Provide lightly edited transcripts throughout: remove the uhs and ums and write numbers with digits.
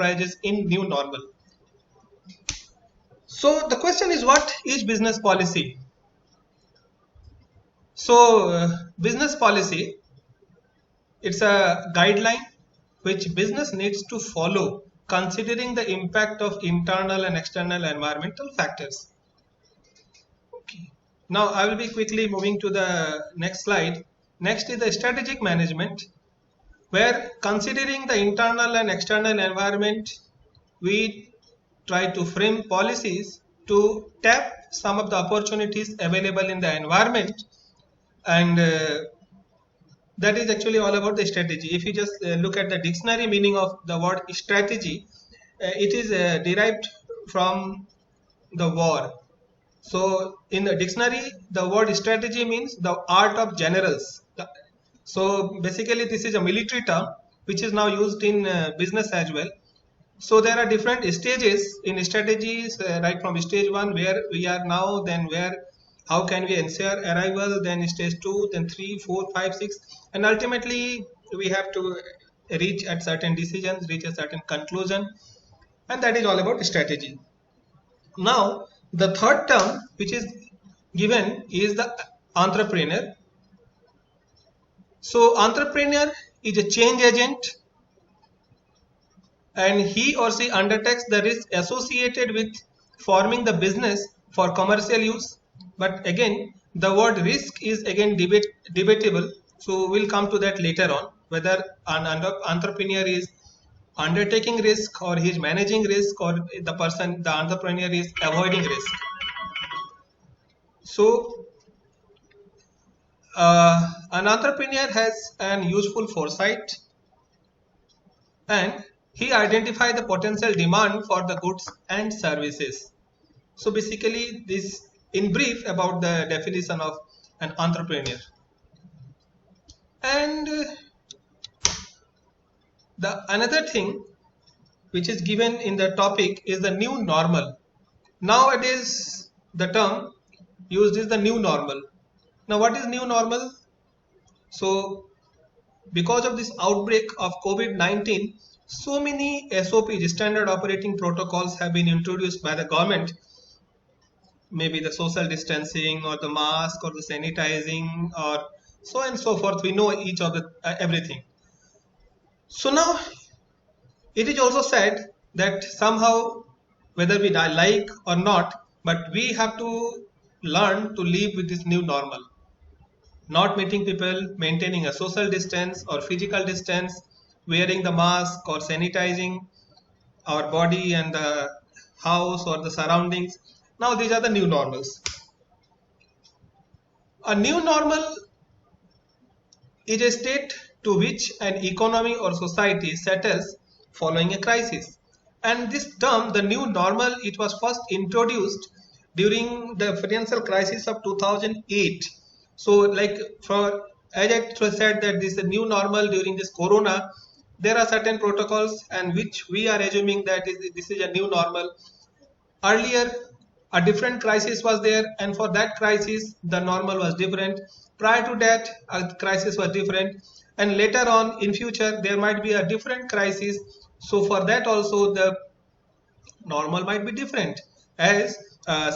enterprises in new normal. So the question is, what is business policy? So business policy, it's a guideline which business needs to follow considering the impact of internal and external environmental factors. Okay. Now I will be quickly moving to the next slide. Next is the strategic management, where considering the internal and external environment, we try to frame policies to tap some of the opportunities available in the environment, and that is actually all about the strategy. If you just look at the dictionary meaning of the word strategy, it is derived from the war. So in the dictionary, the word strategy means the art of generals. So basically this is a military term which is now used in business as well. So there are different stages in strategies, right from stage 1 where we are now, then where how can we ensure arrival, then stage 2, then 3, 4, 5, 6, and ultimately we have to reach at certain decisions, reach a certain conclusion, and that is all about strategy. Now the third term which is given is the entrepreneur. So entrepreneur is a change agent, and he or she undertakes the risk associated with forming the business for commercial use. But again, the word risk is again debatable, so we'll come to that later on, whether an entrepreneur is undertaking risk, or he is managing risk, or the entrepreneur is avoiding risk. So an entrepreneur has an useful foresight, and he identifies the potential demand for the goods and services. So basically this in brief about the definition of an entrepreneur. And the another thing which is given in the topic is the new normal. Nowadays the term used is the new normal. Now what is new normal? So because of this outbreak of COVID-19, so many SOPs, standard operating protocols, have been introduced by the government. Maybe the social distancing, or the mask, or the sanitizing, or so and so forth. We know each of the everything. So now it is also said that somehow, whether we like or not, but we have to learn to live with this new normal. Not meeting people, maintaining a social distance or physical distance, wearing the mask or sanitizing our body and the house or the surroundings. Now these are the new normals. A new normal is a state to which an economy or society settles following a crisis. And this term, the new normal, it was first introduced during the financial crisis of 2008. So like as I said that this is a new normal during this corona, there are certain protocols and which we are assuming that this is a new normal. Earlier a different crisis was there, and for that crisis the normal was different. Prior to that a crisis was different, and later on in future there might be a different crisis. So for that also the normal might be different. As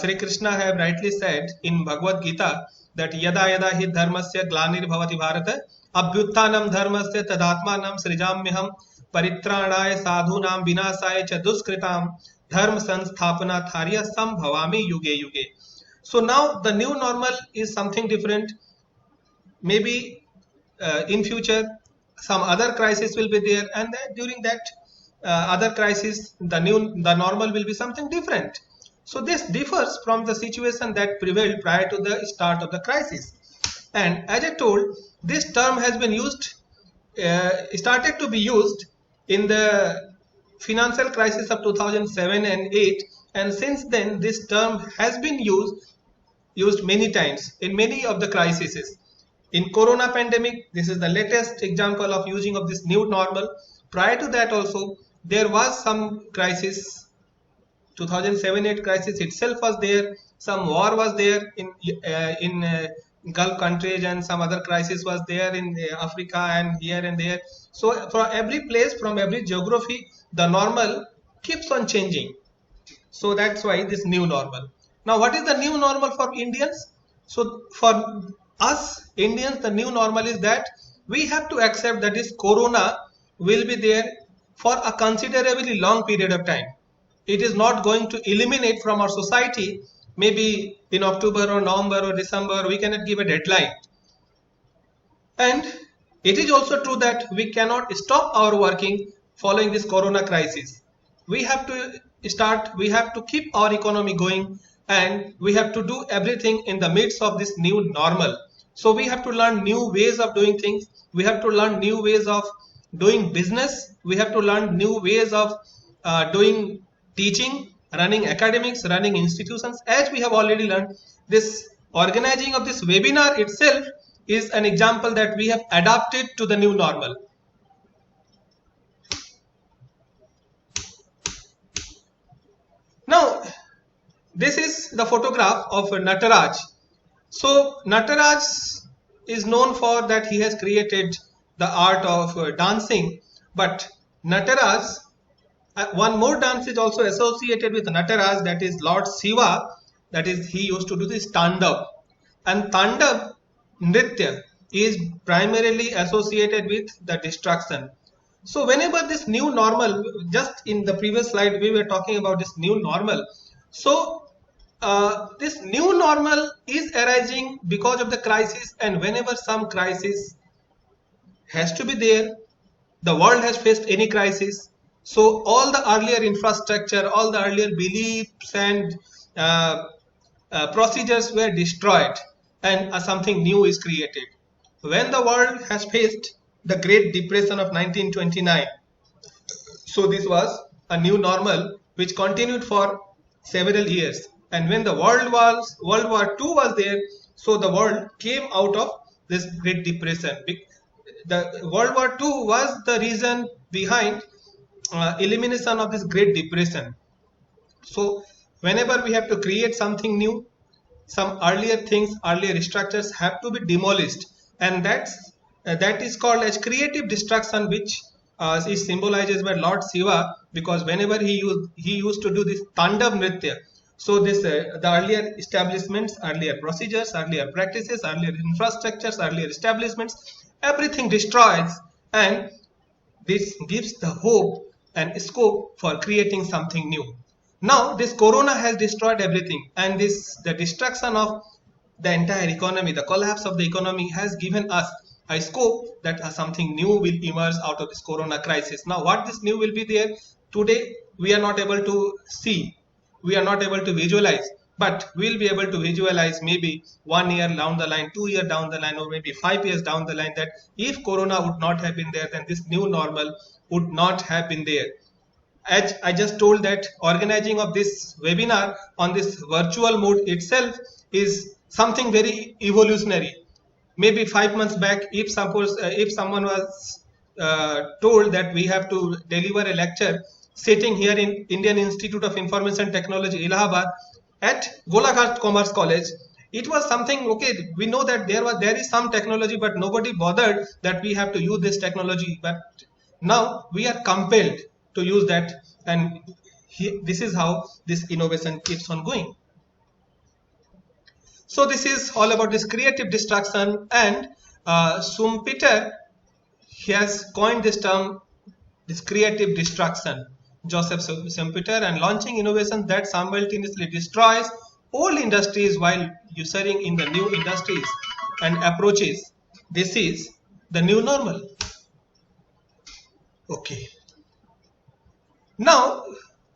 Sri Krishna have rightly said in Bhagavad Gita that yada yada hi dharmasya glanir bhavati bharata abhyuttanam dharmasya tadatmanam srijamyaham paritranaya sadhunam vinasaya cha duskritam dharma sanstapana tharya sambhavami yuge yuge. So now the new normal is something different. Maybe in future some other crisis will be there, and during that other crisis the normal will be something different. So this differs from the situation that prevailed prior to the start of the crisis. And as I told, this term has been used, started to be used in the financial crisis of 2007 and 8, and since then this term has been used many times in many of the crises. In corona pandemic, this is the latest example of using of this new normal. Prior to that also there was some crisis. 2007-8 crisis itself was there. Some war was there in Gulf countries, and some other crisis was there in Africa and here and there. So for every place, from every geography, the normal keeps on changing. So that's why this new normal. Now, what is the new normal for Indians? So for us Indians, the new normal is that we have to accept that this corona will be there for a considerably long period of time. It is not going to eliminate from our society maybe in October or November or December. We cannot give a deadline. And it is also true that we cannot stop our working following this corona crisis. We have to keep our economy going, and we have to do everything in the midst of this new normal. So we have to learn new ways of doing things. We have to learn new ways of doing business. We have to learn new ways of doing teaching, running academics, running institutions. As we have already learned, this organizing of this webinar itself is an example that we have adapted to the new normal. Now, this is the photograph of Nataraj. So Nataraj is known for that he has created the art of dancing, but Nataraj, one more dance is also associated with Nataraj, that is Lord Shiva. That is, he used to do this Tandav, and Tandav Nritya is primarily associated with the destruction. So whenever this new normal, just in the previous slide we were talking about this new normal. So this new normal is arising because of the crisis, and whenever some crisis has to be there, the world has faced any crisis. So all the earlier infrastructure, all the earlier beliefs and procedures were destroyed, and something new is created. When the world has faced the Great Depression of 1929, so this was a new normal which continued for several years. And when the World War II was there, so the world came out of this Great Depression. The World War II was the reason behind elimination of this Great Depression. So whenever we have to create something new, some earlier things, earlier structures have to be demolished, and that is called as creative destruction, which is symbolized by Lord Shiva, because whenever he used to do this Tandav Nritya. So this the earlier establishments, earlier procedures, earlier practices, earlier infrastructures, earlier establishments, everything destroys, and this gives the hope and scope for creating something new. Now this corona has destroyed everything, and the destruction of the entire economy, the collapse of the economy, has given us a scope that something new will emerge out of this corona crisis. Now what this new will be there, today we are not able to see, we are not able to visualize, but we will be able to visualize maybe 1 year down the line, 2 years down the line, or maybe 5 years down the line, that if corona would not have been there, then this new normal would not have been there. As I just told, that organizing of this webinar on this virtual mode itself is something very evolutionary. Maybe 5 months back, if someone was told that we have to deliver a lecture sitting here in Indian Institute of Information Technology, Allahabad, at Golaghat Commerce College, it was something, okay, we know that there is some technology, but nobody bothered that we have to use this technology. But now we are compelled to use that, and this is how this innovation keeps on going. So this is all about this creative destruction, and Schumpeter, he has coined this term, this creative destruction, Joseph Schumpeter, and launching innovation that simultaneously destroys old industries while ushering in the new industries and approaches. This is the new normal. Okay. Now,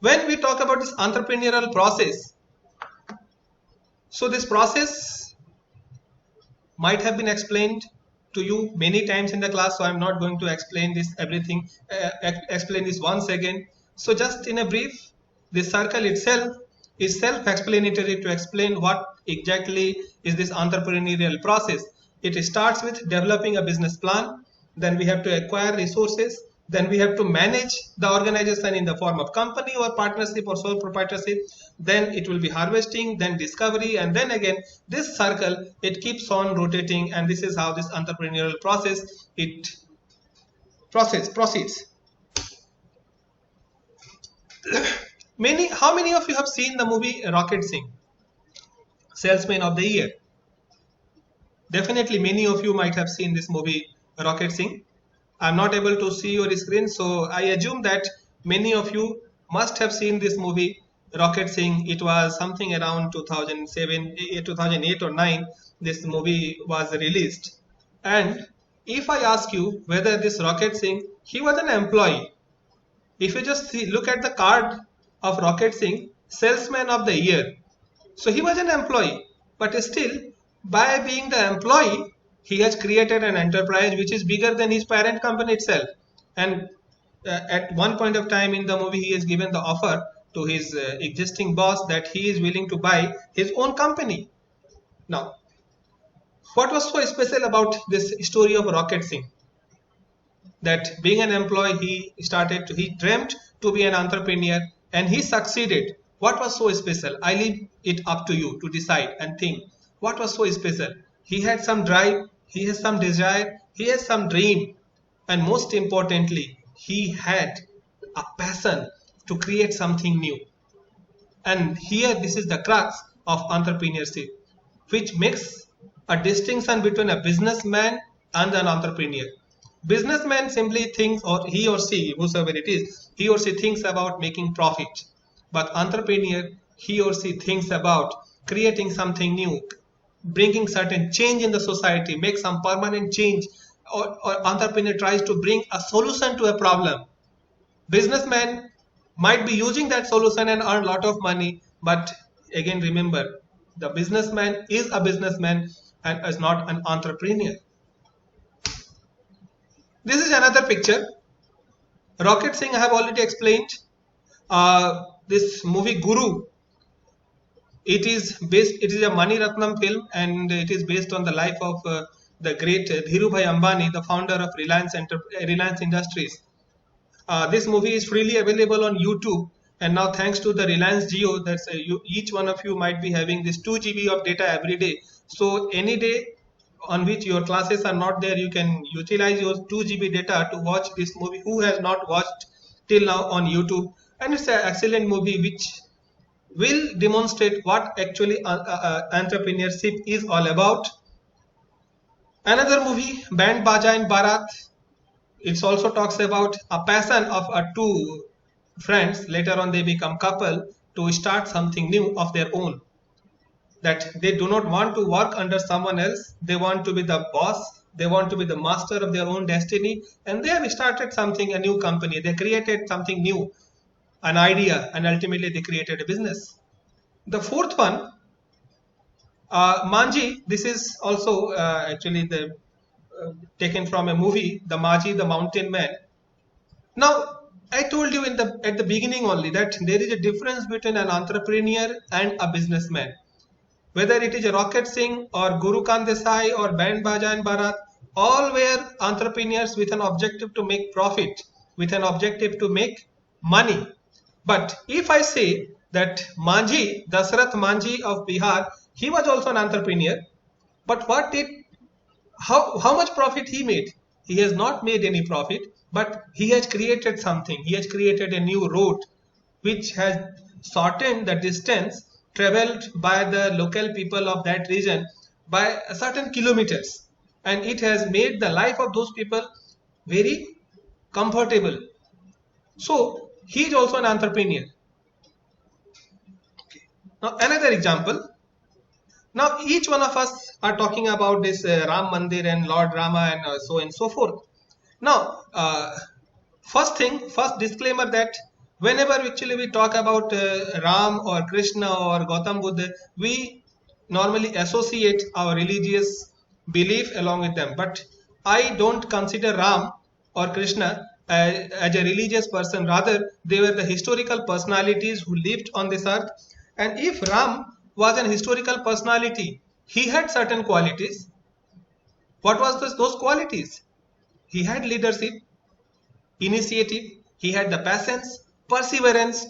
when we talk about this entrepreneurial process, so this process might have been explained to you many times in the class, so I'm not going to explain this explain this once again. So just in a brief, this circle itself is self-explanatory to explain what exactly is this entrepreneurial process. It starts with developing a business plan, then we have to acquire resources, Then we have to manage the organization in the form of company or partnership or sole proprietorship. Then it will be harvesting, then discovery, and then again this circle, it keeps on rotating, and this is how this entrepreneurial process proceeds. How many of you have seen the movie Rocket Singh, Salesman of the Year? Definitely many of you might have seen this movie Rocket Singh. I'm not able to see your screen, so I assume that many of you must have seen this movie Rocket Singh. It was something around 2007, 2008 or 9. This movie was released. And if I ask you whether this Rocket Singh, he was an employee. If you just look at the card of Rocket Singh, Salesman of the Year. So he was an employee, but still, by being the employee, he has created an enterprise which is bigger than his parent company itself. And at one point of time in the movie, he has given the offer to his existing boss that he is willing to buy his own company. Now, what was so special about this story of Rocket Singh? That being an employee, he dreamt to be an entrepreneur, and he succeeded. What was so special? I leave it up to you to decide and think. What was so special? He had some drive, he has some desire, he has some dream, and most importantly, he had a passion to create something new. And here, this is the crux of entrepreneurship, which makes a distinction between a businessman and an entrepreneur. Businessman simply thinks, or he or she, whosoever it is, he or she thinks about making profit. But entrepreneur, he or she thinks about creating something new, bringing certain change in the society, make some permanent change, or entrepreneur tries to bring a solution to a problem. Businessman might be using that solution and earn a lot of money, but again remember, the businessman is a businessman and is not an entrepreneur. This is another picture. Rocket Singh I have already explained. This movie Guru, it is a Mani Ratnam film, and it is based on the life of the great Dhirubhai Ambani, the founder of Reliance Industries. This movie is freely available on YouTube, and now thanks to the Reliance Jio, that's each one of you might be having this 2 GB of data every day. So any day on which your classes are not there, you can utilize your 2 GB data to watch this movie. Who has not watched till now on YouTube? And it's an excellent movie which will demonstrate what actually entrepreneurship is all about. Another movie, Band Baja in Bharat, it also talks about a passion of two friends. Later on they become couple to start something new of their own. That they do not want to work under someone else. They want to be the boss. They want to be the master of their own destiny. And they have started something, a new company. They created something new, an idea, and ultimately they created a business. The fourth one, Manji. This is also actually taken from a movie, the Maji, the Mountain Man. Now, I told you at the beginning only that there is a difference between an entrepreneur and a businessman. Whether it is a Rocket Singh or Guru Kant Desai or Band Baja in Bharat, all were entrepreneurs with an objective to make profit, with an objective to make money. But if I say that Manji, Dasarath Manji of Bihar, he was also an entrepreneur, but how much profit he made? He has not made any profit, but he has created something. He has created a new road which has shortened the distance traveled by the local people of that region by a certain kilometers, and it has made the life of those people very comfortable. So he is also an entrepreneur. Okay. Now another example. Now each one of us are talking about this Ram Mandir and Lord Rama and so on and so forth. Now first disclaimer that whenever actually we talk about Ram or Krishna or Gautam Buddha, we normally associate our religious belief along with them. But I don't consider Ram or Krishna as a religious person. Rather, they were the historical personalities who lived on this earth. And if Ram was an historical personality, he had certain qualities. What was those qualities? He had leadership. initiative, he had the patience, perseverance,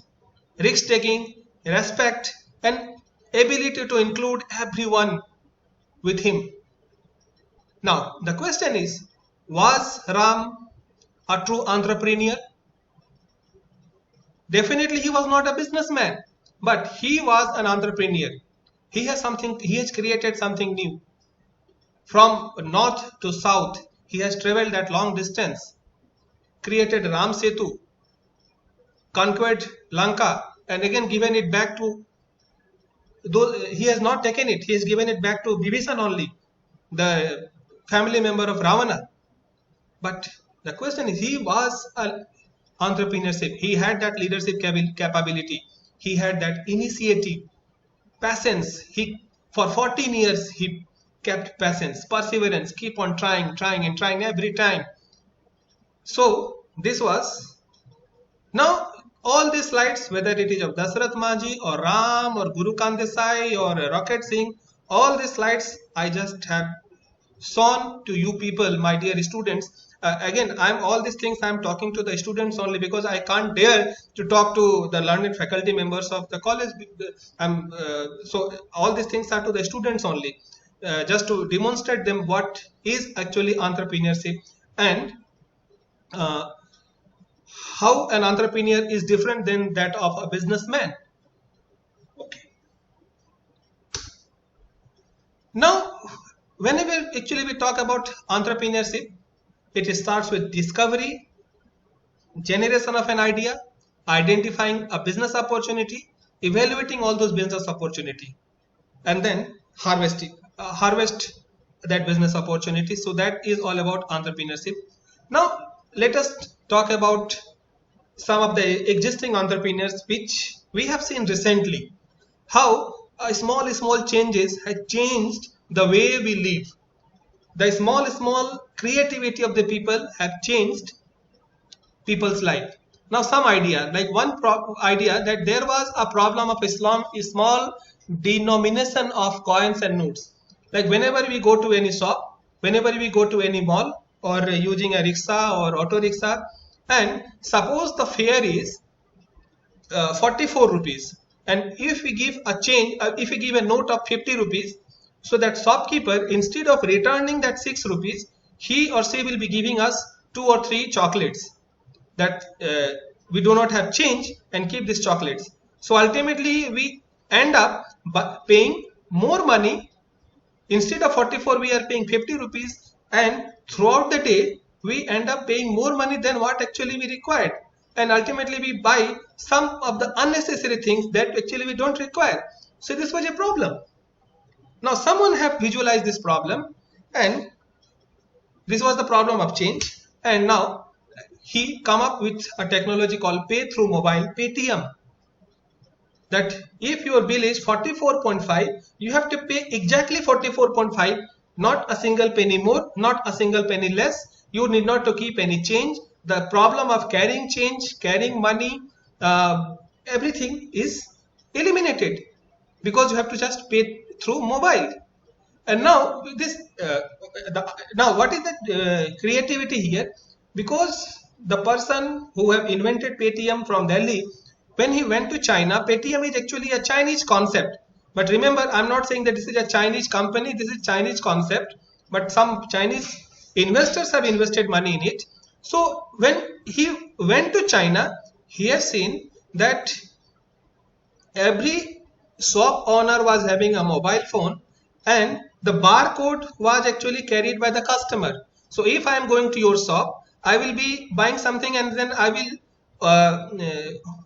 risk taking, respect, and ability to include everyone with him. Now, the question is, was Ram a true entrepreneur? Definitely he was not a businessman, but he was an entrepreneur. He has created something new. From north to south, he has traveled that long distance, created Ram Setu, conquered Lanka, and again given it back to, though he has not taken it, he has given it back to Bibhisan only, the family member of Ravana. But the question is, he was an entrepreneurship. He had that leadership capability. He had that initiative, patience. For 14 years, he kept patience, perseverance, keep on trying and trying every time. So this was, now all these slides, whether it is of Dasarath Manjhi or Ram or Guru Kant Desai or Rocket Singh, all these slides I just have shown to you people, my dear students. Again, all these things I'm talking to the students only, because I can't dare to talk to the learned faculty members of the college. So all these things are to the students only, just to demonstrate them what is actually entrepreneurship, and how an entrepreneur is different than that of a businessman. Okay. Now, whenever actually we talk about entrepreneurship, it starts with discovery, generation of an idea, identifying a business opportunity, evaluating all those business opportunity, and then harvest that business opportunity. So that is all about entrepreneurship. Now let us talk about some of the existing entrepreneurs which we have seen recently, how small changes have changed the way we live. The small creativity of the people have changed people's life. Now some idea, like one idea, that there was a problem of Islam, a small denomination of coins and notes. Like whenever we go to any shop, whenever we go to any mall, or using a rickshaw or auto rickshaw, and suppose the fare is 44 rupees, and if we give a change, if we give a note of 50 rupees, so that shopkeeper, instead of returning that 6 rupees, he or she will be giving us 2 or 3 chocolates, that we do not have change, and keep these chocolates. So ultimately we end up paying more money. Instead of 44, we are paying 50 rupees, and throughout the day we end up paying more money than what actually we required, and ultimately we buy some of the unnecessary things that actually we don't require. So this was a problem. Now someone have visualized this problem, and this was the problem of change, and now he come up with a technology called pay through mobile, Paytm. That if your bill is 44.5, you have to pay exactly 44.5, not a single penny more, not a single penny less. You need not to keep any change. The problem of carrying change, carrying money, everything is eliminated, because you have to just pay through mobile. And now this now what is the creativity here? Because the person who have invented Paytm from Delhi, when he went to China, Paytm is actually a Chinese concept. But remember, I'm not saying that this is a Chinese company, this is Chinese concept, but some Chinese investors have invested money in it. So when he went to China, he has seen that every shop owner was having a mobile phone, and the barcode was actually carried by the customer. So if I am going to your shop, I will be buying something, and then I will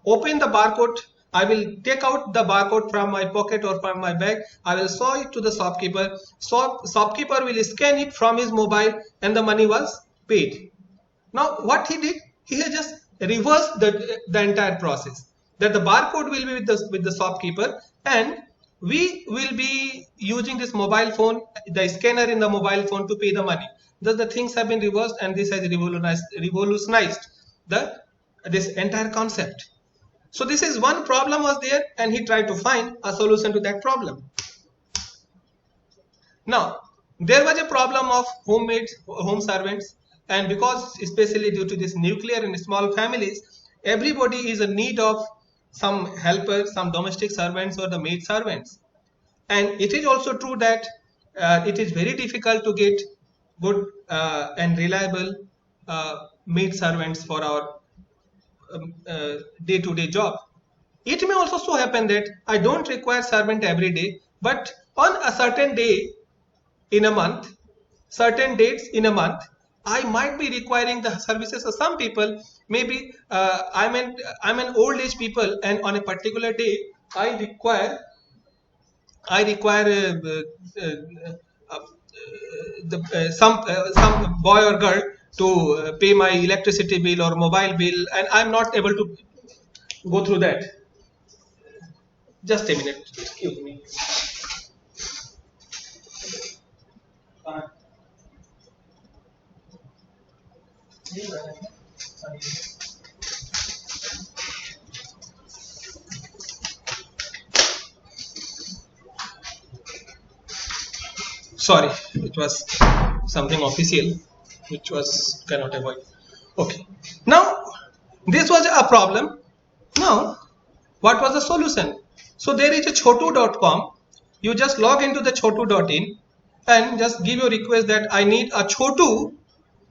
open the barcode. I will take out the barcode from my pocket or from my bag. I will show it to the shopkeeper. Shopkeeper will scan it from his mobile, and the money was paid. Now what he did, he has just reversed the entire process. That the barcode will be with the shopkeeper, and we will be using this mobile phone, the scanner in the mobile phone, to pay the money. Thus the things have been reversed, and this has revolutionized this entire concept. So this is one problem was there, and he tried to find a solution to that problem. Now there was a problem of home servants, and because especially due to this nuclear and small families, everybody is in need of some helpers, some domestic servants or the maid servants. And it is also true that it is very difficult to get good and reliable maid servants for our day-to-day job. It may also so happen that I don't require servant every day, but on a certain day in a month, certain dates in a month, I might be requiring the services of some people. Maybe I'm an old age people, and on a particular day I require some boy or girl to pay my electricity bill or mobile bill, and I'm not able to go through that. Just a minute, excuse me. Sorry, it was something official which was cannot avoid. Okay, now this was a problem. Now what was the solution? So there is a chotu.com. You just log into the chotu.in and just give your request that I need a chotu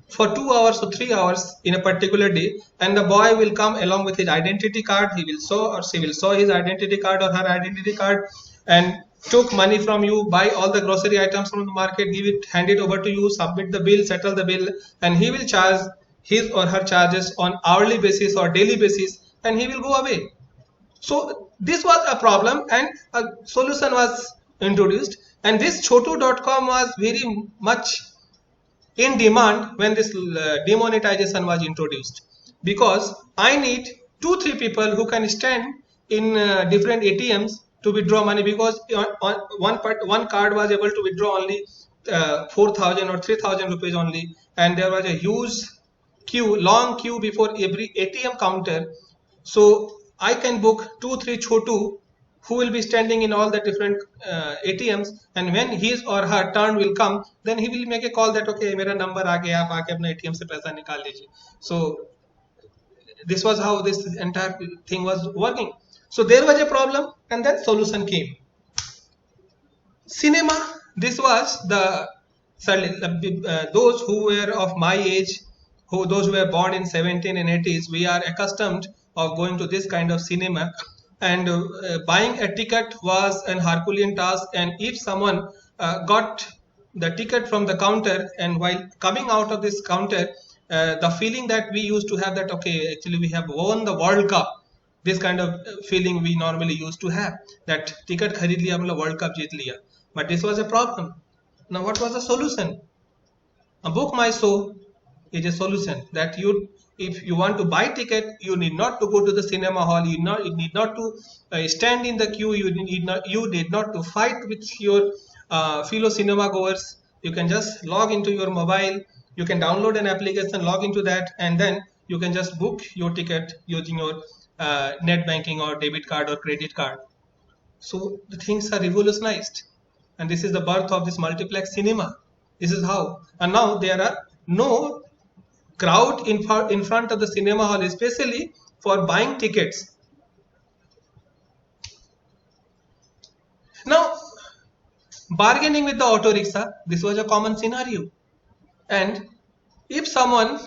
for 2 hours or 3 hours in a particular day, and the boy will come along with his identity card. He will show or she will show his identity card or her identity card and took money from you, buy all the grocery items from the market, give it, hand it over to you, submit the bill, settle the bill, and he will charge his or her charges on hourly basis or daily basis, and he will go away. So this was a problem, and a solution was introduced, and this chotu.com was very much in demand when this demonetization was introduced, because I need 2-3 people who can stand in different ATMs to withdraw money, because one card was able to withdraw only 4,000 or 3,000 rupees only, and there was a huge long queue before every ATM counter. So I can book 2-3 chotu who will be standing in all the different ATMs, and when his or her turn will come, then he will make a call that okay, मेरा number आ गया, आप आके अपने ATM से पैसा निकाल लीजिए. So this was how this entire thing was working. So there was a problem, and then solution came. Cinema. This was the those who were of my age, those who were born in 17 and 80s, we are accustomed of going to this kind of cinema, and buying a ticket was an Herculean task. And if someone got the ticket from the counter, and while coming out of this counter, the feeling that we used to have that okay, actually we have won the World Cup, this kind of feeling we normally used to have, that ticket खरीद लिया मतलब World Cup जीत लिया. But this was a problem. Now what was the solution? A book my show is a solution, that if you want to buy ticket, you need not to go to the cinema hall, you need not to stand in the queue, you need not to fight with your fellow cinema goers. You can just log into your mobile, you can download an application, log into that, and then you can just book your ticket using your net banking or debit card or credit card. So the things are revolutionized, and this is the birth of this multiplex cinema. This is how. And now there are no crowd in front of the cinema hall, especially for buying tickets. Now, bargaining with the auto rickshaw, this was a common scenario. And if someone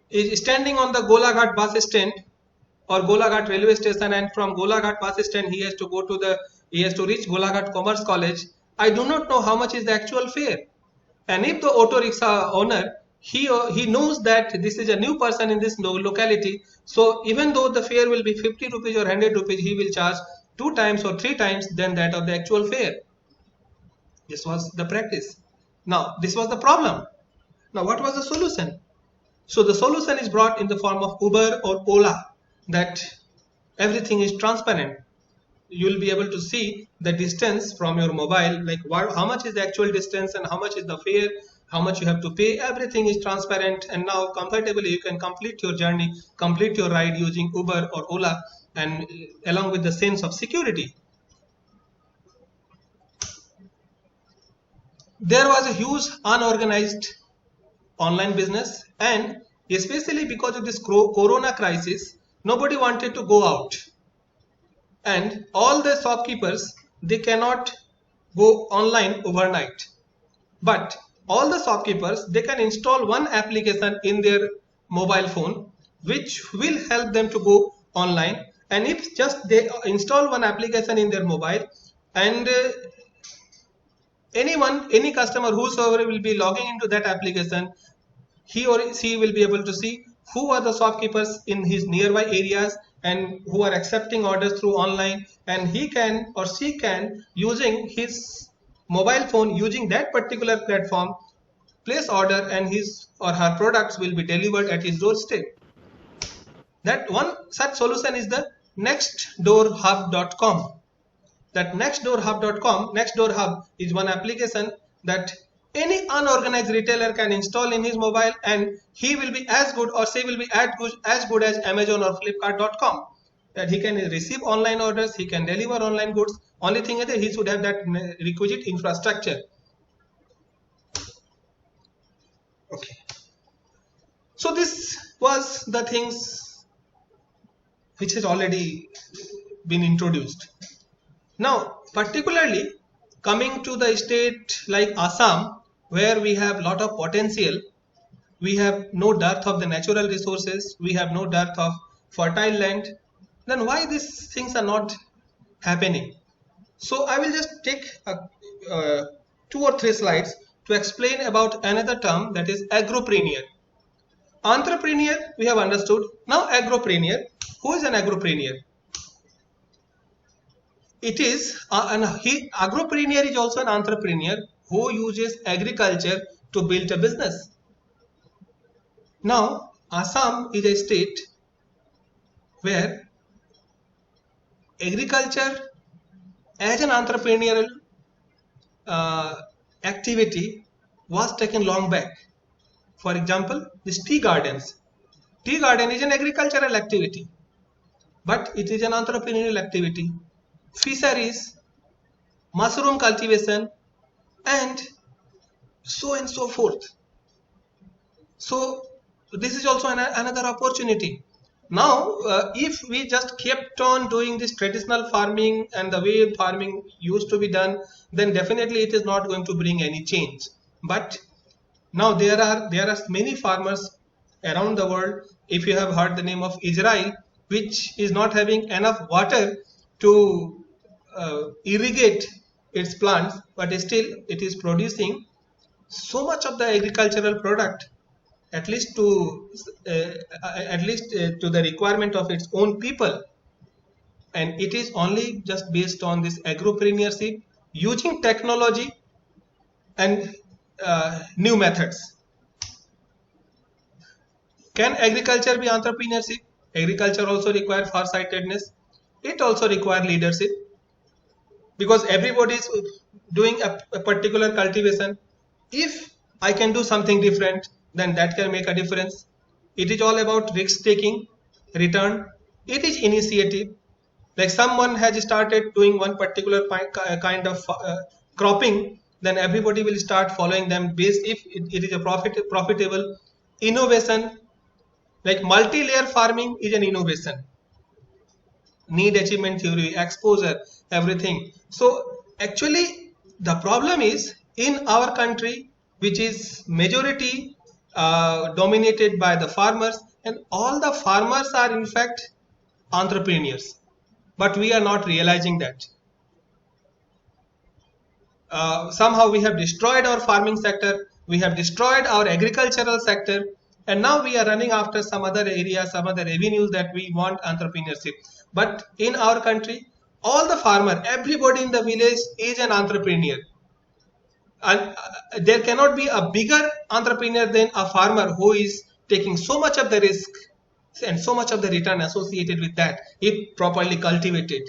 is standing on the Golaghat bus stand or Golaghat railway station, and from Golaghat bus stand he has to reach Golaghat Commerce College, I do not know how much is the actual fare. And if the auto rickshaw owner, he knows that this is a new person in this locality, so even though the fare will be 50 rupees or 100 rupees, he will charge 2 times or 3 times than that of the actual fare. This was the practice. Now this was the problem. Now what was the solution? So the solution is brought in the form of Uber or Ola, that everything is transparent. You will be able to see the distance from your mobile, like how much is the actual distance and how much is the fare, how much you have to pay. Everything is transparent, and now comfortably you can complete your journey, complete your ride using Uber or Ola, and along with the sense of security. There was a huge unorganized online business, and especially because of this corona crisis, nobody wanted to go out, and all the shopkeepers, they cannot go online overnight, but all the shopkeepers, they can install one application in their mobile phone which will help them to go online. And if just they install one application in their mobile, and any customer whosoever will be logging into that application, he or she will be able to see who are the shopkeepers in his nearby areas and who are accepting orders through online, and he can or she can, using his mobile phone, using that particular platform, place order, and his or her products will be delivered at his doorstep. That one such solution is the nextdoorhub.com. That nextdoorhub.com, Nextdoor Hub is one application that any unorganized retailer can install in his mobile, and he will be as good or she will be as good as Amazon or Flipkart.com. That he can receive online orders, he can deliver online goods. Only thing is that he should have that requisite infrastructure. Okay. So this was the things which has already been introduced. Now, particularly coming to the state like Assam, where we have lot of potential, we have no dearth of the natural resources, we have no dearth of fertile land, then why these things are not happening? So I will just take 2 or 3 slides to explain about another term, that is agropreneur. Entrepreneur we have understood. Now agropreneur. Who is an agropreneur? It is agropreneur is also an entrepreneur who uses agriculture to build a business. Now Assam is a state where agriculture as an entrepreneurial activity was taken long back. For example, this tea gardens. Tea garden is an agricultural activity, but it is an entrepreneurial activity. Fisheries, mushroom cultivation, and so forth. So this is also another opportunity. Now if we just kept on doing this traditional farming and the way farming used to be done, then definitely it is not going to bring any change. But now there are many farmers around the world. If you have heard the name of Israel, which is not having enough water to irrigate its plants, but still it is producing so much of the agricultural product, at least to the requirement of its own people, and it is only just based on this agropreneurship, using technology and new methods. Can agriculture be entrepreneurship? Agriculture also requires farsightedness. It also requires leadership, because everybody is doing a particular cultivation. If I can do something different, then that can make a difference. It is all about risk taking, return. It is initiative. Like someone has started doing one particular kind of cropping, then everybody will start following them based if it is a profitable. Innovation, like multi-layer farming is an innovation. Need achievement theory, exposure, everything. So actually the problem is in our country, which is majority dominated by the farmers, and all the farmers are in fact entrepreneurs, but we are not realizing that. Somehow we have destroyed our farming sector, we have destroyed our agricultural sector, and now we are running after some other areas, some other avenues that we want entrepreneurship. But in our country, all the farmer, everybody in the village is an entrepreneur, and there cannot be a bigger entrepreneur than a farmer who is taking so much of the risk and so much of the return associated with that, if properly cultivated.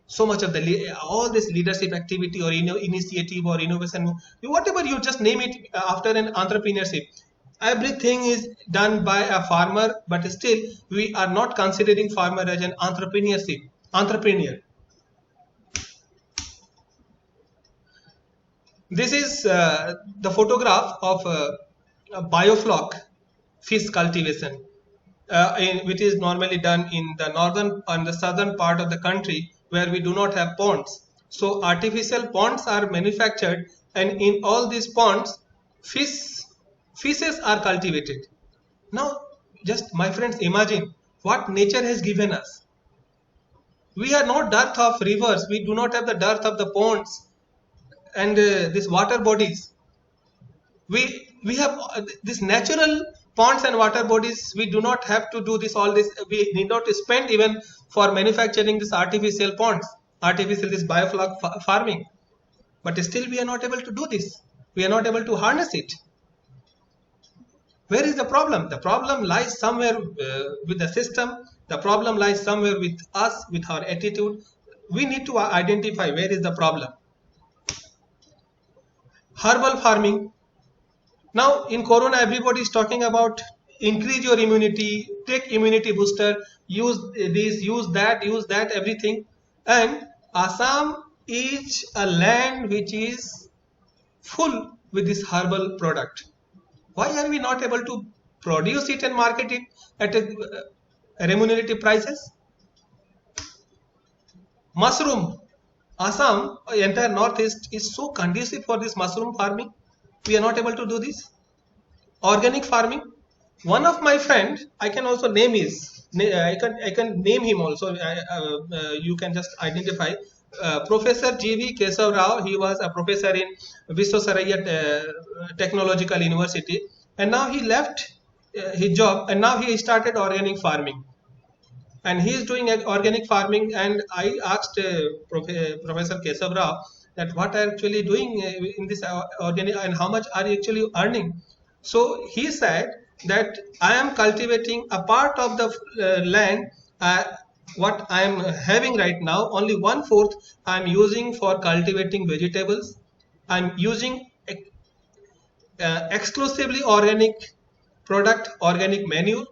So much of the all this leadership activity or initiative or innovation, whatever you just name it, after an entrepreneurship, everything is done by a farmer, but still we are not considering farmer as an entrepreneur. This is the photograph of biofloc fish cultivation, which is normally done in the northern and the southern part of the country where we do not have ponds. So artificial ponds are manufactured, and in all these ponds, fishes are cultivated. Now, just my friends, imagine what nature has given us. We are not dearth of rivers. We do not have the dearth of the ponds and these water bodies. We have this natural ponds and water bodies. We do not have to do this all this. We need not spend even for manufacturing this artificial ponds, artificial this biofloc farming. But still we are not able to do this. We are not able to harness it. Where is the problem? The problem lies somewhere with the system. The problem lies somewhere with us, with our attitude. We need to identify where is the problem. Herbal farming. Now in Corona, everybody is talking about increase your immunity, take immunity booster, use this, use that, everything. And Assam is a land which is full with this herbal product. Why are we not able to produce it and market it at remunerative prices? Mushroom. Assam, entire northeast is so conducive for this mushroom farming. We are not able to do this. Organic farming. One of my friend, I can also name his. I can name him also. You can just identify. Professor G.V. Kesav Rao. He was a professor in Visvesvaraya Technological University, and now he left his job, and now he started organic farming. And he is doing organic farming. And I asked Professor Kesav Rao that what are you actually doing in this organic, and how much are you actually earning? So he said that I am cultivating a part of the land. What I am having right now, only 1/4 I am using for cultivating vegetables. I am using exclusively organic product, organic manure,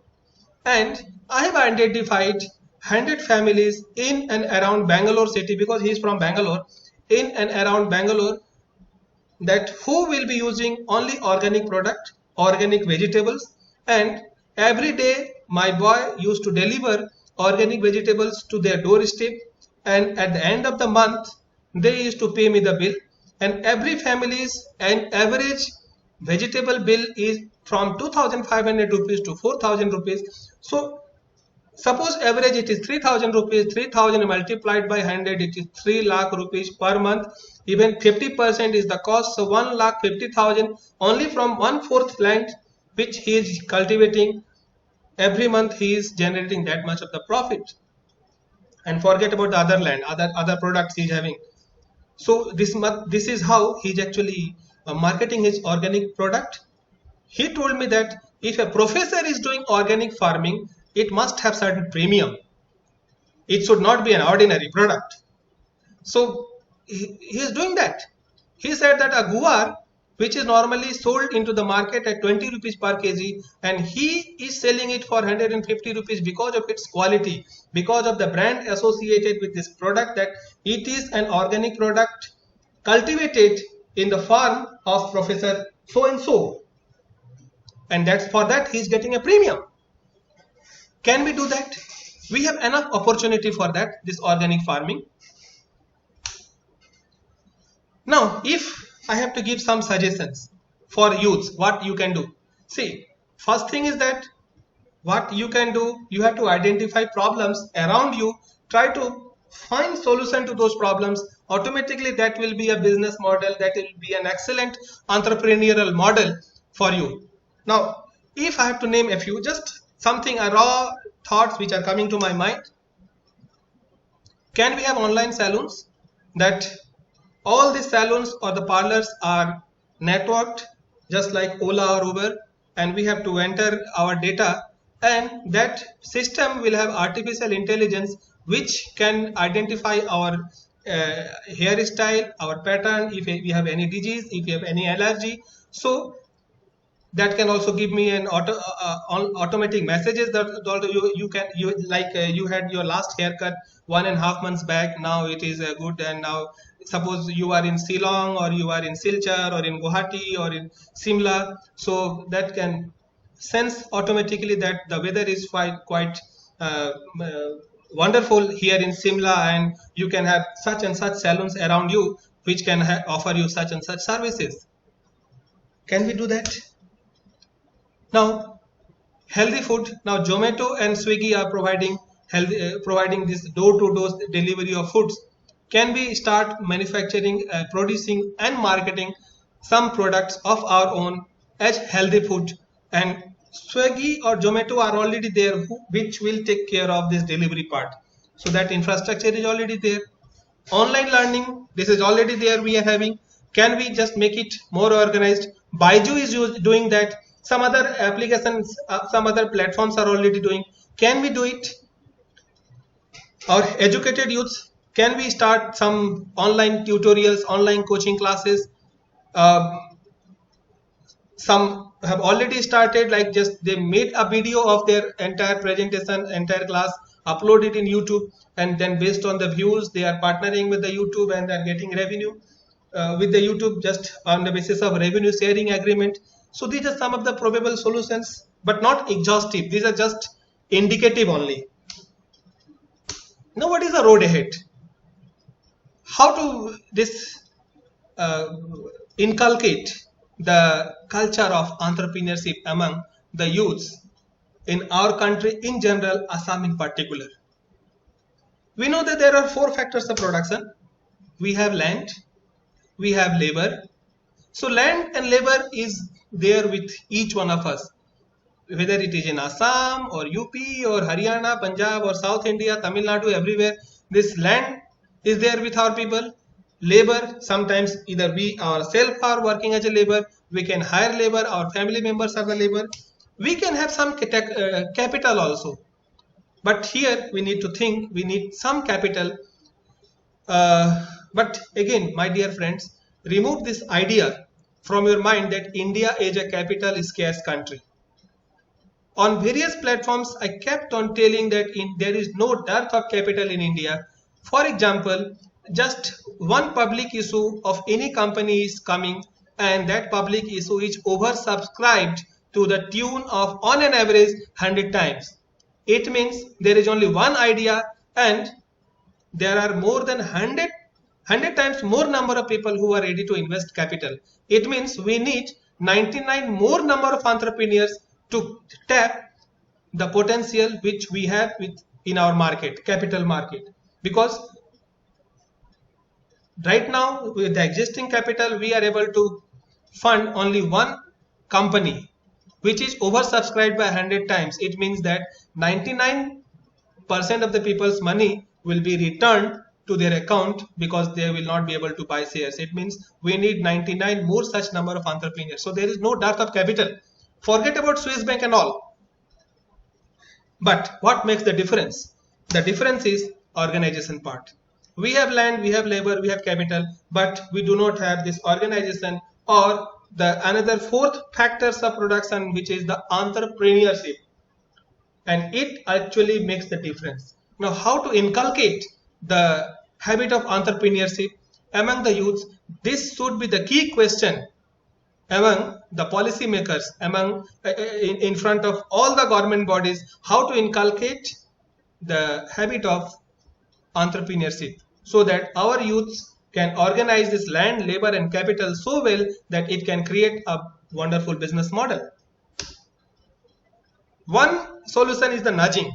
and I have identified 100 families in and around Bangalore city, because he is from Bangalore, in and around Bangalore, that who will be using only organic product, organic vegetables. And every day my boy used to deliver organic vegetables to their doorstep, and at the end of the month they used to pay me the bill. And every family's an average vegetable bill is from 2,500 rupees to 4,000 rupees. So suppose average it is 3,000 rupees, 3,000 multiplied by 100, it is 3 lakh rupees per month. Even 50% is the cost, so 1,50,000 only from 1/4 land which he is cultivating. Every month he is generating that much of the profit, and forget about the other land, other products he is having. So this is how he is actually marketing his organic product. He told me that if a professor is doing organic farming, it must have certain premium. It should not be an ordinary product. So he is doing that. He said that a guar, which is normally sold into the market at 20 rupees per kg, and he is selling it for 150 rupees because of its quality, because of the brand associated with this product, that it is an organic product cultivated in the farm of Professor so and so, and that's for that he is getting a premium. Can we do that? We have enough opportunity for that, this organic farming. Now, if I have to give some suggestions for youths, what you can do. See, first thing is that what you can do, you have to identify problems around you, try to find solution to those problems. Automatically that will be a business model, that will be an excellent entrepreneurial model for you. Now, if I have to name a few, just something, raw thoughts which are coming to my mind. Can we have online salons, that all the salons or the parlors are networked just like Ola or Uber, and we have to enter our data, and that system will have artificial intelligence which can identify our hairstyle, our pattern, if we have any disease, if we have any allergy. So that can also give me an automatic messages that you had your last haircut 1.5 months back, now it is good, and now suppose you are in Shillong or you are in Silchar or in Guwahati or in Simla, so that can sense automatically that the weather is quite uh, uh, wonderful here in Simla, and you can have such and such salons around you which can offer you such and such services. Can we do that? Now, healthy food. Now, Zomato and Swiggy are providing this door-to-door delivery of foods. Can we start manufacturing, producing, and marketing some products of our own as healthy food? And Swiggy or Zomato are already there, which will take care of this delivery part. So that infrastructure is already there. Online learning, this is already there. We are having. Can we just make it more organized? Baiju is doing that. Some other applications, some other platforms are already doing. Can we do it? Our educated youths, can we start some online tutorials, online coaching classes? Some have already started, like just they made a video of their entire presentation, entire class, upload it in YouTube, and then based on the views, they are partnering with the YouTube and they're getting revenue with the YouTube just on the basis of revenue sharing agreement. So these are some of the probable solutions, but not exhaustive. These are just indicative only. Now, what is the road ahead? How to this inculcate the culture of entrepreneurship among the youths in our country in general, Assam in particular? We know that there are 4 factors of production. We have land, we have labor. So land and labor is there with each one of us, whether it is in Assam or UP or Haryana, Punjab or South India, Tamil Nadu, everywhere. This land is there with our people. Labor, sometimes either we ourselves are working as a labor, we can hire labor, our family members are the labor. We can have some capital also. But here we need to think, we need some capital. But again, my dear friends, remove this idea from your mind that India is a capital scarce country. On various platforms, I kept on telling that there is no dearth of capital in India. For example, just one public issue of any company is coming, and that public issue is oversubscribed to the tune of on an average 100 times. It means there is only one idea and there are more than 100 times more number of people who are ready to invest capital. It means we need 99 more number of entrepreneurs to tap the potential which we have in our market, capital market. Because right now with the existing capital, we are able to fund only one company which is oversubscribed by 100 times. It means that 99% of the people's money will be returned to their account because they will not be able to buy shares. It means we need 99 more such number of entrepreneurs. So there is no dearth of capital. Forget about Swiss Bank and all. But what makes the difference? The difference is organization part. We have land, we have labor, we have capital, but we do not have this organization or the another 4th factors of production, which is the entrepreneurship. And it actually makes the difference. Now, how to inculcate the habit of entrepreneurship among the youths? This should be the key question among the policymakers, among in front of all the government bodies, how to inculcate the habit of entrepreneurship so that our youths can organize this land, labor and capital so well that it can create a wonderful business model. One solution is the nudging.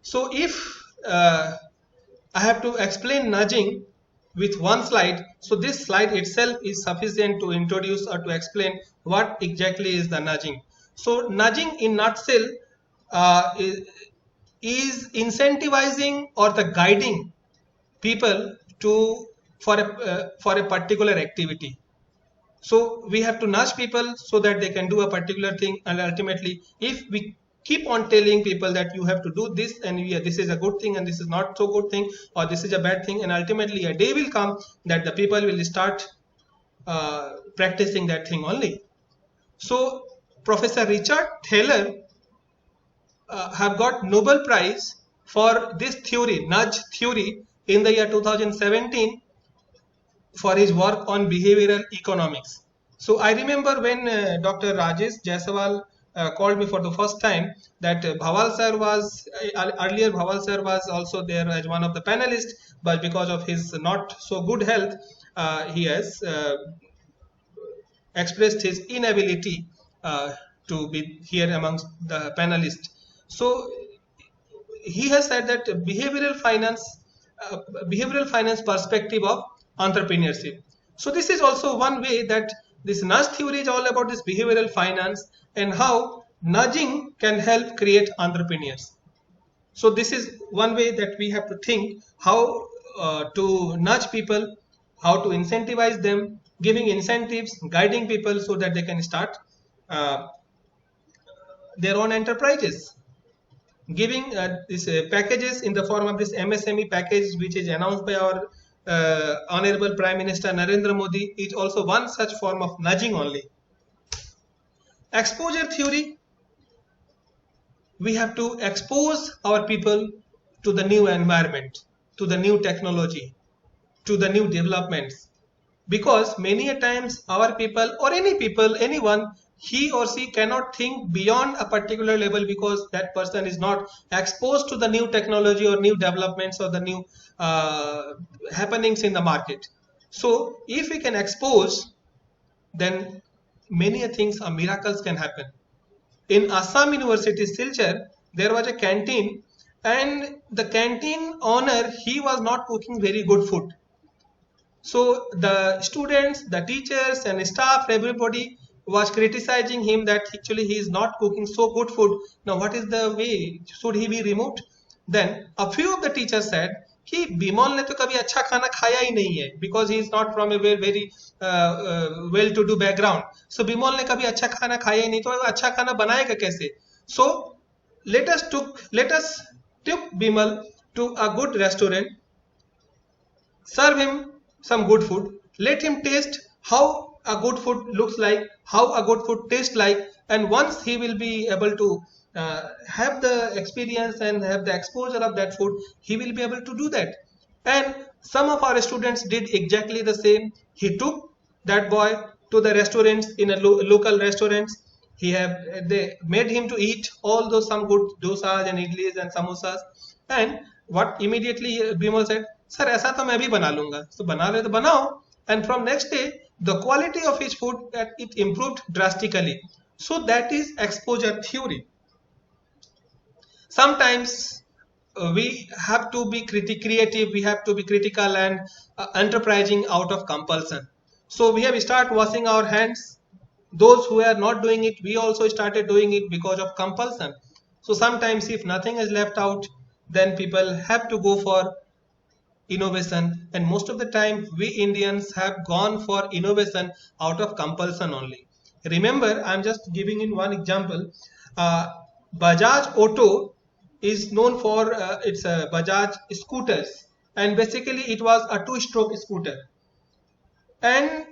So if I have to explain nudging with one slide, so this slide itself is sufficient to introduce or to explain what exactly is the nudging. So nudging in nutshell is incentivizing or the guiding people for a particular activity. So we have to nudge people so that they can do a particular thing, and ultimately if we keep on telling people that you have to do this and this is a good thing and this is not so good thing or this is a bad thing, and ultimately a day will come that the people will start practicing that thing only. So Professor Richard Thaler have got Nobel Prize for this theory, nudge theory, in the year 2017, for his work on behavioral economics. So I remember when Dr. Rajesh Jaiswal called me for the first time, that Bhawal sir was earlier. Bhawal sir was also there as one of the panelists, but because of his not so good health, he has expressed his inability to be here amongst the panelists. So he has said that behavioral finance perspective of entrepreneurship. So this is also one way that this nudge theory is all about this behavioral finance and how nudging can help create entrepreneurs. So this is one way that we have to think how to nudge people, how to incentivize them, giving incentives, guiding people so that they can start their own enterprises. Giving these packages in the form of this MSME package, which is announced by our Honorable Prime Minister Narendra Modi, is also one such form of nudging only. Exposure theory, we have to expose our people to the new environment, to the new technology, to the new developments, because many a times our people or anyone, he or she cannot think beyond a particular level because that person is not exposed to the new technology or new developments or the new happenings in the market. So if we can expose, then many things, miracles can happen. In Assam University, Silchar, there was a canteen, and the canteen owner, he was not cooking very good food. So the students, the teachers and staff, everybody was criticizing him that actually he is not cooking so good food. Now what is the way? Should he be removed? Then a few of the teachers said कि बिमल ने तो कभी अच्छा खाना खाया ही नहीं है, because he is not from a very well to do background. So Bimal ने कभी अच्छा खाना खाया ही नहीं, तो अच्छा खाना बनाएगा कैसे? So let us took Bimal to a good restaurant, serve him some good food, let him taste how a good food looks like, how a good food tastes like, and once he will be able to have the experience and have the exposure of that food, he will be able to do that. And some of our students did exactly the same. He took that boy to the restaurants, in a local restaurants. They made him to eat all those some good dosas and idlis and samosas. And what immediately Bimal said, sir, ऐसा तो मैं भी बना लूंगा. So बना रहे तो बनाओ. And from next day, the quality of his food, it improved drastically. So that is exposure theory. Sometimes we have to be creative, we have to be critical and enterprising out of compulsion. So we have started washing our hands. Those who are not doing it, we also started doing it because of compulsion. So sometimes if nothing is left out, then people have to go for innovation, and most of the time we Indians have gone for innovation out of compulsion only. Remember, I'm just giving in one example. Bajaj Auto is known for its Bajaj scooters, and basically it was a two-stroke scooter, and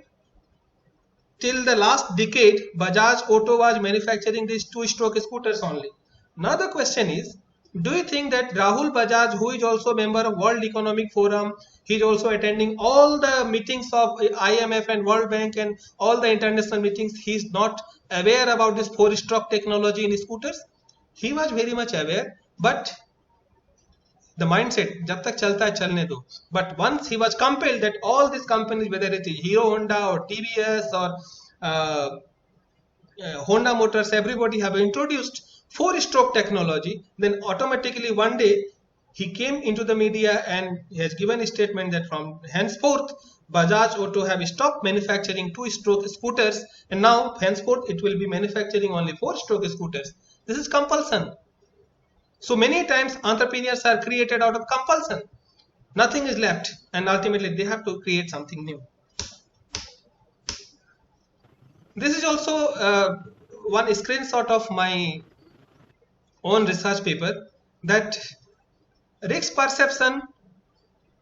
till the last decade Bajaj Auto was manufacturing these two-stroke scooters only. Now the question is, do you think that Rahul Bajaj, who is also a member of World Economic Forum, he is also attending all the meetings of IMF and World Bank and all the international meetings, he is not aware about this four-stroke technology in scooters? He was very much aware, but the mindset, jab tak chalta hai chalne do. But once he was compelled that all these companies, whether it is Hero Honda or TVS or Honda Motors, everybody have introduced four-stroke technology, then automatically one day he came into the media and he has given a statement that from henceforth Bajaj Auto have stopped manufacturing two-stroke scooters, and now henceforth it will be manufacturing only four-stroke scooters. This is compulsion. So many times entrepreneurs are created out of compulsion. Nothing is left, and ultimately they have to create something new. This is also one screenshot of my own research paper, that risk perception,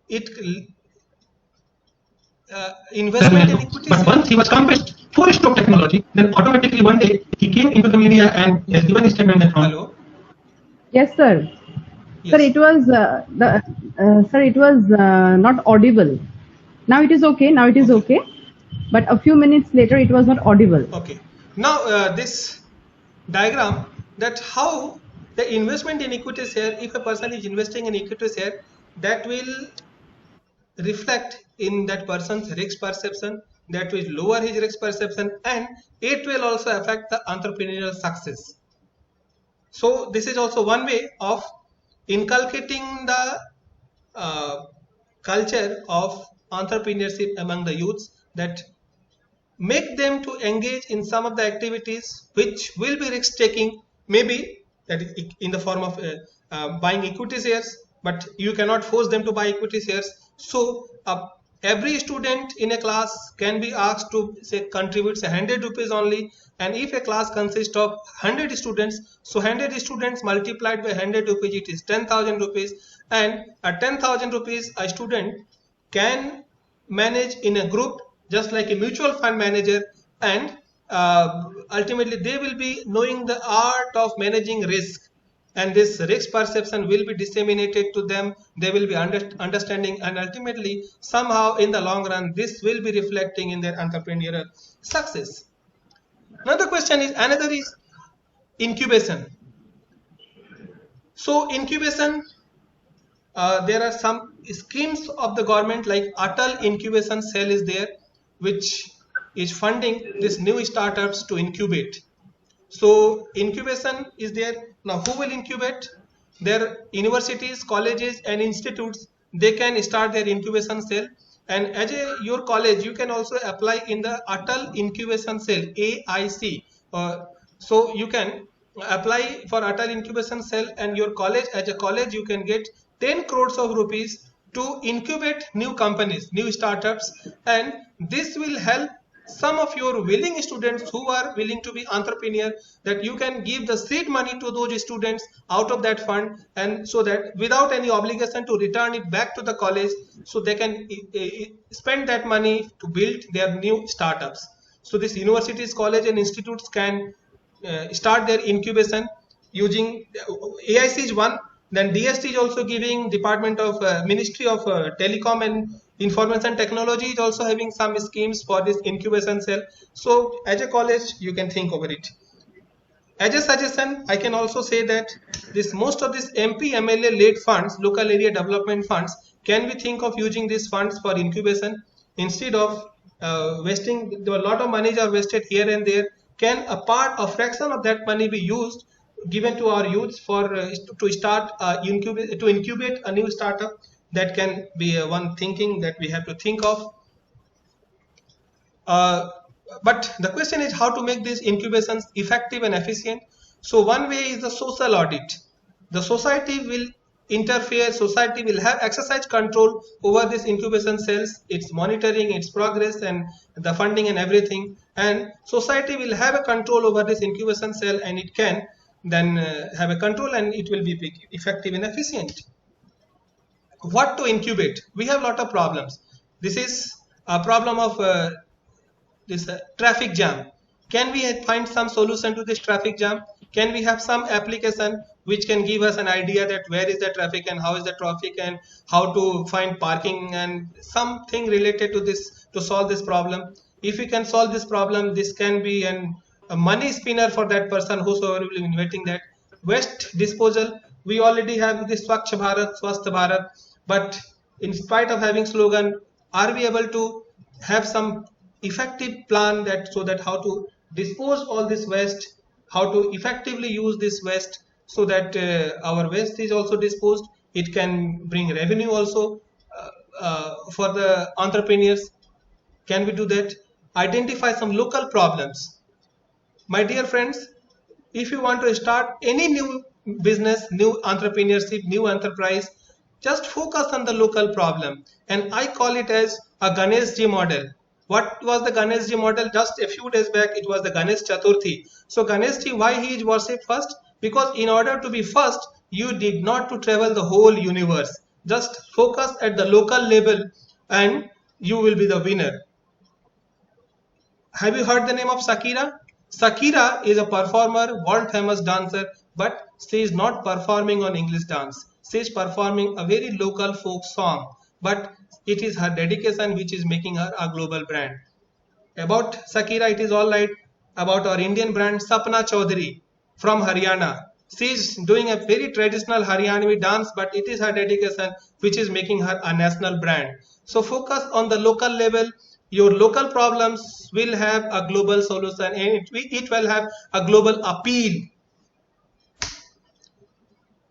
it investment in equities. But once he was compelled four-stroke technology, then automatically one day he came into the media and has given a statement that hello. Yes, sir. Yes. Sir, it was not audible. Now it is okay. Now it is okay. But a few minutes later, it was not audible. Okay. Now this diagram, that how the investment in equity share, if a person is investing in equity share, that will reflect in that person's risk perception, that will lower his risk perception, and it will also affect the entrepreneurial success. So this is also one way of inculcating the culture of entrepreneurship among the youths, that make them to engage in some of the activities which will be risk taking, maybe that is in the form of buying equity shares, but you cannot force them to buy equity shares. So every student in a class can be asked to say contributes 100 rupees only, and if a class consists of 100 students, so 100 students multiplied by 100 rupees, it is 10,000 rupees, and at 10,000 rupees a student can manage in a group just like a mutual fund manager, and ultimately they will be knowing the art of managing risk, and this risk perception will be disseminated to them, they will be understanding, and ultimately somehow in the long run this will be reflecting in their entrepreneurial success. Another question is, another is incubation. So incubation, there are some schemes of the government like Atal Incubation Cell is there, which is funding these new startups to incubate. So incubation is there. Now who will incubate? Their universities, colleges and institutes, they can start their incubation cell, and as your college you can also apply in the Atal Incubation Cell, AIC. So you can apply for Atal Incubation Cell, and your college, as a college you can get 10 crores of rupees to incubate new companies, new startups, and this will help some of your willing students who are willing to be entrepreneur, that you can give the seed money to those students out of that fund, and so that without any obligation to return it back to the college, so they can spend that money to build their new startups. So this universities, college and institutes can start their incubation using AIC is one, then DST is also giving, Department of Ministry of Telecom and Information Technology is also having some schemes for this incubation cell. So as a college you can think over it. As a suggestion, I can also say that this most of this MP MLA led funds, local area development funds, can we think of using these funds for incubation instead of wasting. A lot of monies are wasted here and there. Can a fraction of that money be used, given to our youths for to start to incubate a new startup? That can be one thinking that we have to think of. But the question is how to make these incubations effective and efficient. So one way is the social audit. The society will interfere, society will have exercise control over this incubation cells, its monitoring, its progress and the funding and everything, and society will have a control over this incubation cell, and it can then have a control, and it will be effective and efficient. What to incubate? We have a lot of problems. This is a problem of this traffic jam. Can we find some solution to this traffic jam? Can we have some application which can give us an idea that where is the traffic and how is the traffic and how to find parking and something related to this to solve this problem? If we can solve this problem, this can be a money spinner for that person whosoever will be inventing that. Waste disposal, we already have this Swachh Bharat, Swasth Bharat, but in spite of having slogan, are we able to have some effective plan that so that how to dispose all this waste, how to effectively use this waste so that our waste is also disposed, it can bring revenue also for the entrepreneurs. Can we do that? Identify some local problems. My dear friends, if you want to start any new business, new entrepreneurship, new enterprise, just focus on the local problem, and I call it as a Ganeshji model. What was the Ganeshji model? Just a few days back it was the Ganesh Chaturthi. So Ganeshji, why he is worshipped first? Because in order to be first, you did not to travel the whole universe. Just focus at the local level and you will be the winner. Have you heard the name of Shakira? Shakira is a performer, world famous dancer, but she is not performing on English dance. She is performing a very local folk song. but it is her dedication which is making her a global brand. About Shakira, it is all right. About our Indian brand, Sapna Chaudhary from Haryana. She is doing a very traditional Haryanvi dance, but it is her dedication which is making her a national brand. So focus on the local level. Your local problems will have a global solution, and it will have a global appeal.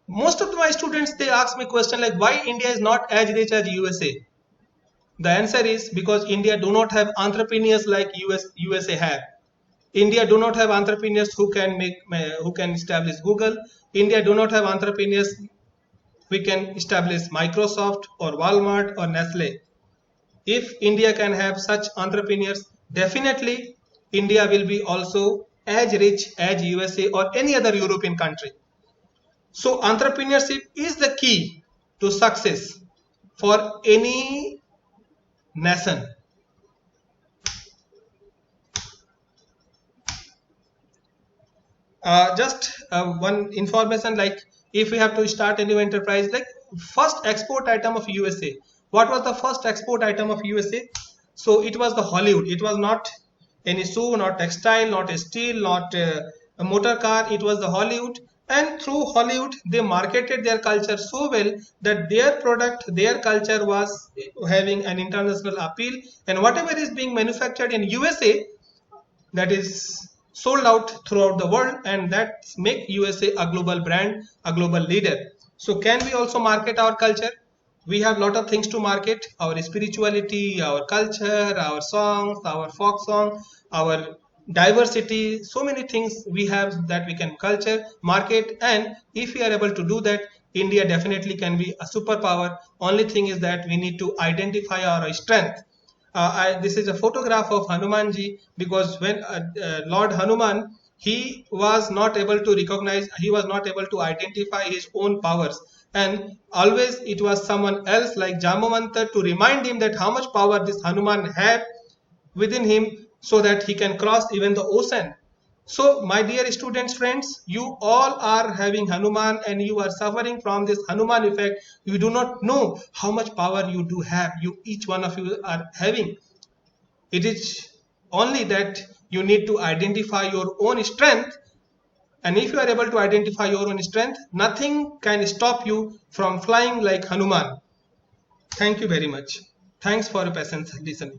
Most of my students, they ask me question like, why India is not as rich as USA? The answer is because India do not have entrepreneurs like USA have. India do not have entrepreneurs who can establish Google. India do not have entrepreneurs who can establish Microsoft or Walmart or Nestle. If India can have such entrepreneurs, definitely India will be also as rich as USA or any other European country. So entrepreneurship is the key to success for any nation. Just one information, like if we have to start a new enterprise, like first export item of USA. What was the first export item of USA? So it was the Hollywood. It was not any shoe, not textile, not a steel, not a motor car. It was the Hollywood. And through Hollywood, they marketed their culture so well that their product, their culture was having an international appeal. And whatever is being manufactured in USA, that is sold out throughout the world, and that make USA a global brand, a global leader. So can we also market our culture? We have a lot of things to market: our spirituality, our culture, our songs, our folk song, our diversity. So many things we have that we can culture, market, and if we are able to do that, India definitely can be a superpower. Only thing is that we need to identify our strength. This is a photograph of Hanumanji, because when Lord Hanuman, he was not able to recognize, he was not able to identify his own powers, and always it was someone else like Jamavanta to remind him that how much power this Hanuman had within him, so that he can cross even the ocean. So my dear students, friends, you all are having Hanuman and you are suffering from this Hanuman effect. You do not know how much power you do have. Each one of you are having. It is only that you need to identify your own strength. And if you are able to identify your own strength, nothing can stop you from flying like Hanuman. Thank you very much. Thanks for your patience listening.